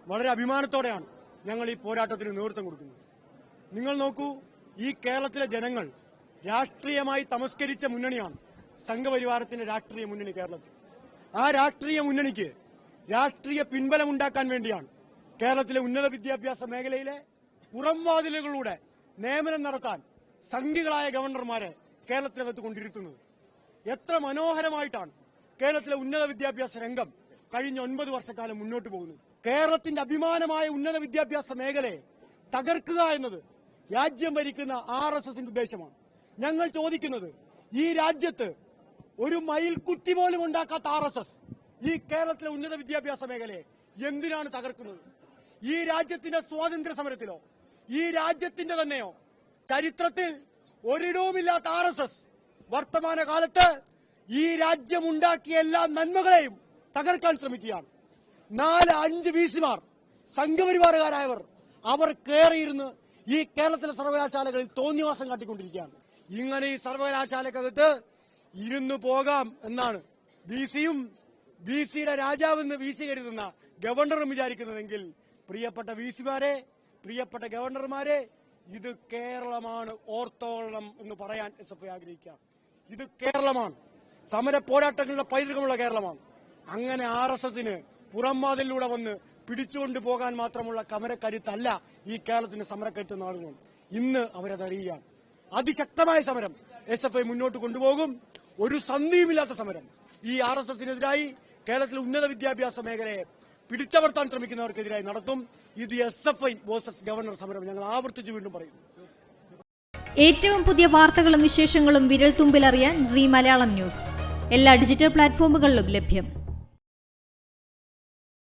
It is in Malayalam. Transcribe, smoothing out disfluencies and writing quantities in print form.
വളരെ അഭിമാനത്തോടെയാണ് ഞങ്ങൾ ഈ പോരാട്ടത്തിന് നേതൃത്വം കൊടുക്കുന്നത്. നിങ്ങൾ നോക്കൂ, ഈ കേരളത്തിലെ ജനങ്ങൾ രാഷ്ട്രീയമായി തമസ്കരിച്ച മുന്നണിയാണ് സംഘപരിവാരത്തിന്റെ രാഷ്ട്രീയ മുന്നണി കേരളത്തിൽ. ആ രാഷ്ട്രീയ മുന്നണിക്ക് രാഷ്ട്രീയ പിൻബലമുണ്ടാക്കാൻ വേണ്ടിയാണ് കേരളത്തിലെ ഉന്നത വിദ്യാഭ്യാസ മേഖലയിലെ പുറംവാതിലുകളിലൂടെ നിയമനം നടത്താൻ സംഘികളായ ഗവർണർമാരെ കേരളത്തിനകത്ത് കൊണ്ടിരുത്തുന്നത്. എത്ര മനോഹരമായിട്ടാണ് കേരളത്തിലെ ഉന്നത വിദ്യാഭ്യാസ രംഗം കഴിഞ്ഞ 9 വർഷക്കാലം മുന്നോട്ട് പോകുന്നത്. കേരളത്തിന്റെ അഭിമാനമായ ഉന്നത വിദ്യാഭ്യാസ മേഖലയെ തകർക്കുക എന്നത് രാജ്യം ഭരിക്കുന്ന RSSന്റെ ഉദ്ദേശമാണ്. ഞങ്ങൾ ചോദിക്കുന്നത്, ഈ രാജ്യത്ത് ഒരു മയിൽക്കുറ്റി പോലും ഉണ്ടാക്കാത്ത RSS ഈ കേരളത്തിലെ ഉന്നത വിദ്യാഭ്യാസ മേഖലയെ എന്തിനാണ് തകർക്കുന്നത്? ഈ രാജ്യത്തിന്റെ സ്വാതന്ത്ര്യ സമരത്തിലോ ഈ രാജ്യത്തിന്റെ തന്നെയോ ചരിത്രത്തിൽ ഒരിടവുമില്ലാത്ത RSS വർത്തമാനകാലത്ത് ഈ രാജ്യം ഉണ്ടാക്കിയ എല്ലാ നന്മകളെയും തകർക്കാൻ ശ്രമിക്കുകയാണ്. 4-5 VC-മാർ സംഘപരിവാരകാരായവർ അവർ കയറിയിരുന്ന് ഈ കേരളത്തിലെ സർവകലാശാലകളിൽ തോന്നിവാസം കാട്ടിക്കൊണ്ടിരിക്കുകയാണ്. ഇങ്ങനെ ഈ സർവകലാശാലക്കകത്ത് ഇരുന്നു പോകാം എന്നാണ് VC-യും VC-യുടെ രാജാവെന്ന് VC കരുതുന്ന ഗവർണറും വിചാരിക്കുന്നതെങ്കിൽ, പ്രിയപ്പെട്ട VC-മാരെ, പ്രിയപ്പെട്ട ഗവർണർമാരെ, ഇത് കേരളമാണ്, ഓർത്തോളണം എന്ന് പറയാൻ SFI ആഗ്രഹിക്കാം. ഇത് കേരളമാണ്, സമര പോരാട്ടങ്ങളുടെ പൈതൃകമുള്ള കേരളമാണ്. അങ്ങനെ RSSന് പുറംവാതിലൂടെ വന്ന് പിടിച്ചുകൊണ്ട് പോകാൻ മാത്രമുള്ള സമരക്കരുത്തല്ല ഈ കേരളത്തിന്റെ സമരക്കരുത്ത് നാളുകൾ. ഇന്ന് അവരതറിയുകയാണ്. അതിശക്തമായ സമരം SFI മുന്നോട്ട് കൊണ്ടുപോകും. ഒരു സന്ധിയുമില്ലാത്ത സമരം ഈ RSSനെതിരായി കേരളത്തിലെ ഉന്നത വിദ്യാഭ്യാസ മേഖലയെ പിടിച്ചമർത്താൻ ശ്രമിക്കുന്നവർക്കെതിരായി നടത്തും. ഇത് SFI വേഴ്സസ് ഗവർണർ സമരം. ഞങ്ങൾ ആവർത്തിച്ച് വീണ്ടും പറയുന്നു. ഏറ്റവും പുതിയ വാർത്തകളും വിശേഷങ്ങളും വിരൽ തുമ്പിലറിയാൻ Zee മലയാളം ന്യൂസ് എല്ലാ ഡിജിറ്റൽ പ്ലാറ്റ്ഫോമുകളിലും ലഭ്യം.